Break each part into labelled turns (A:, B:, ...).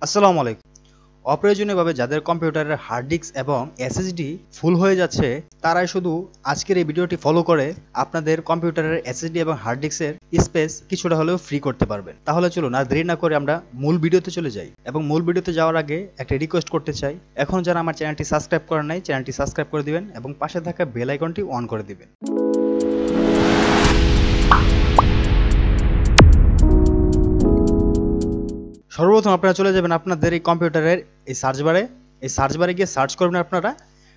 A: আসসালামু আলাইকুম। অপ্রয়োজনীয়ভাবে যাদের কম্পিউটারের হার্ড ডিস্ক এবং এসএসডি ফুল হয়ে যাচ্ছে, তারাই শুধু আজকের এই ভিডিওটি ফলো করে আপনাদের কম্পিউটারের এসএসডি এবং হার্ড ডিস্কের স্পেস কিছুটা হলেও ফ্রি করতে পারবেন। তাহলে চলুন আর দেরি না করে আমরা মূল ভিডিওতে চলে যাই। এবং মূল ভিডিওতে যাওয়ার আগে একটা রিকোয়েস্ট করতে চাই, এখন যারা আমার চ্যানেলটি সাবস্ক্রাইব করেন নাই, চ্যানেলটি সাবস্ক্রাইব করে দিবেন এবং পাশে থাকা বেল আইকনটি অন করে দিবেন। সর্বপ্রথম আপনারা চলে যাবেন আপনাদের এই কম্পিউটারের এই সার্চ বারে গিয়ে সার্চ করবেন আপনারা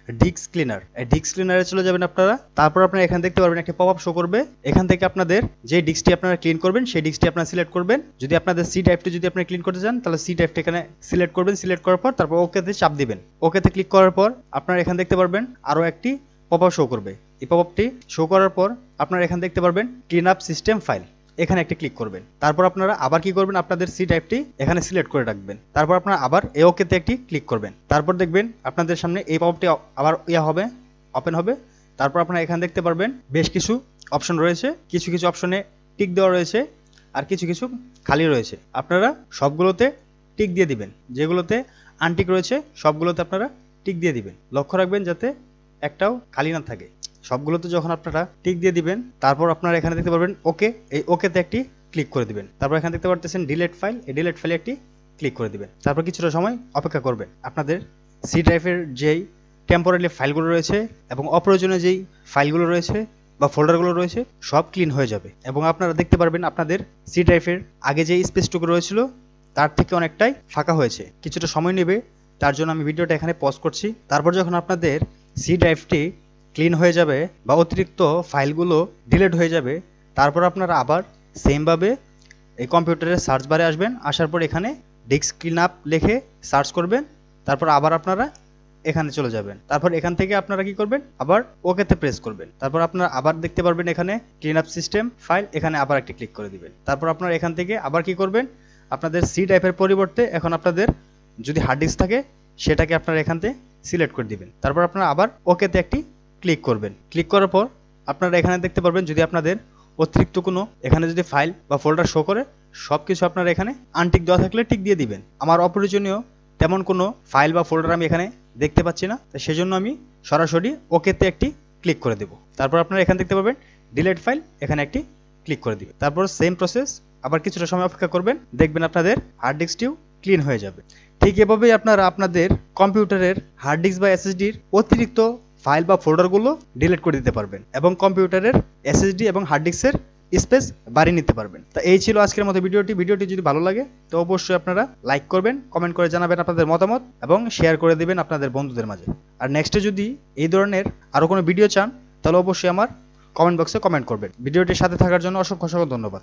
A: ডিস্ক ক্লিনার। এই ডিস্ক ক্লিনারে চলে যাবেন আপনারা। তারপর আপনারা এখানে দেখতে পারবেন একটা পপআপ শো করবে। এখান থেকে আপনাদের যে ডিস্কটি আপনারা ক্লিন করবেন সেই ডিস্কটি আপনারা সিলেক্ট করবেন। যদি আপনাদের সি ড্রাইভটি যদি আপনি ক্লিন করতে চান তাহলে সি ড্রাইভটি এখানে সিলেক্ট করবেন। সিলেক্ট করার পর তারপর ওকেতে চাপ দিবেন। ওকেতে ক্লিক করার পর আপনারা এখানে দেখতে পারবেন আরও একটি পপআপ শো করবে। এই পপআপটি শো করার পর আপনারা এখানে দেখতে পারবেন ক্লিন আপ সিস্টেম ফাইল, এখানে একটা ক্লিক করবেন। তারপর আপনারা আবার কি করবেন, আপনাদের সি টাইপটি এখানে সিলেক্ট করে রাখবেন। তারপর আপনারা আবার এ ওকেতে একটি ক্লিক করবেন। তারপর দেখবেন আপনাদের সামনে এই পপআপটি আবার ওপেন হবে। তারপর আপনারা এখানে দেখতে পারবেন বেশ কিছু অপশন রয়েছে। কিছু কিছু অপশনে টিক দেওয়া রয়েছে আর কিছু কিছু খালি রয়েছে। আপনারা সবগুলোতে টিক দিয়ে দিবেন। যেগুলোতে আনটিক রয়েছে সবগুলোতে আপনারা টিক দিয়ে দিবেন। লক্ষ্য রাখবেন যাতে একটাও খালি না থাকে। সবগুলোতে যখন আপনারা টিক দিয়ে দিবেন তারপর আপনারা এখানে দেখতে পারবেন ওকে, এই ওকেতে একটি ক্লিক করে দিবেন। তারপর এখানে দেখতে পারতেছেন ডিলিট ফাইল, এই ডিলিট ফাইলে একটি ক্লিক করে দিবেন। তারপর কিছুটা সময় অপেক্ষা করবেন। আপনাদের সি ড্রাইভের যেই টেম্পোরারি ফাইলগুলো রয়েছে এবং অপ্রয়োজনীয় যেই ফাইলগুলো রয়েছে বা ফোল্ডারগুলো রয়েছে সব ক্লিন হয়ে যাবে এবং আপনারা দেখতে পারবেন আপনাদের সি ড্রাইভের আগে যে স্পেসটুকু রয়েছিল তার থেকে অনেকটাই ফাঁকা হয়েছে। কিছুটা সময় নেবে, তার জন্য আমি ভিডিওটা এখানে পজ করছি। তারপর যখন আপনাদের সি ড্রাইভটি ক্লিন হয়ে যাবে বা অতিরিক্ত ফাইলগুলো ডিলিট হয়ে যাবে, তারপর আপনারা আবার সেমভাবে এই কম্পিউটারের সার্চ বারে আসবেন। আসার পর এখানে ডিস্ক ক্লিন আপ লিখে সার্চ করবেন। তারপর আবার আপনারা এখানে চলে যাবেন। তারপর এখান থেকে আপনারা কি করবেন, আবার ওকেতে প্রেস করবেন। তারপর আপনারা আবার দেখতে পারবেন এখানে ক্লিন আপ সিস্টেম ফাইল, এখানে আবার একটি ক্লিক করে দিবেন। তারপর আপনারা এখান থেকে আবার কি করবেন, আপনাদের সি টাইপের পরিবর্তে এখন আপনাদের যদি হার্ড ডিস্ক থাকে সেটাকে আপনারা এখান থেকে সিলেক্ট করে দিবেন। তারপর আপনারা আবার ওকেতে একটি ক্লিক করবেন। ক্লিক করার পর আপনারা এখানে দেখতে পারবেন যদি আপনাদের অতিরিক্ত কোনো এখানে যদি ফাইল বা ফোল্ডার শো করে সব কিছু আপনারা এখানে আনটিক দেওয়া থাকলে টিক দিয়ে দিবেন। আমার অপ্রয়োজনীয় তেমন কোনো ফাইল বা ফোল্ডার আমি এখানে দেখতে পাচ্ছি না, তাই সেজন্য আমি সরাসরি ওকেতে একটি ক্লিক করে দেব। তারপর আপনারা এখানে দেখতে পাবেন ডিলিট ফাইল, এখানে একটি ক্লিক করে দিবেন। তারপর সেম প্রসেস আবার কিছুটা সময় অপেক্ষা করবেন। দেখবেন আপনাদের হার্ড ডিস্কটিও ক্লিন হয়ে যাবে। ঠিক এভাবেই আপনারা আপনাদের কম্পিউটারের হার্ড ডিস্ক বা এসএসডির অতিরিক্ত ফাইল বা ফোল্ডারগুলো ডিলিট করে দিতে পারবেন এবং কম্পিউটারের এসএসডি এবং হার্ড ডিস্কের স্পেস বাড়িয়ে নিতে পারবেন। তা এই ছিল আজকের মতো ভিডিওটি যদি ভালো লাগে তো অবশ্যই আপনারা লাইক করবেন, কমেন্ট করে জানাবেন আপনাদের মতামত এবং শেয়ার করে দিবেন আপনাদের বন্ধুদের মাঝে। আর নেক্সটে যদি এই ধরনের আরও কোনো ভিডিও চান তাহলে অবশ্যই আমার কমেন্ট বক্সে কমেন্ট করবেন। ভিডিওটির সাথে থাকার জন্য অসংখ্য ধন্যবাদ।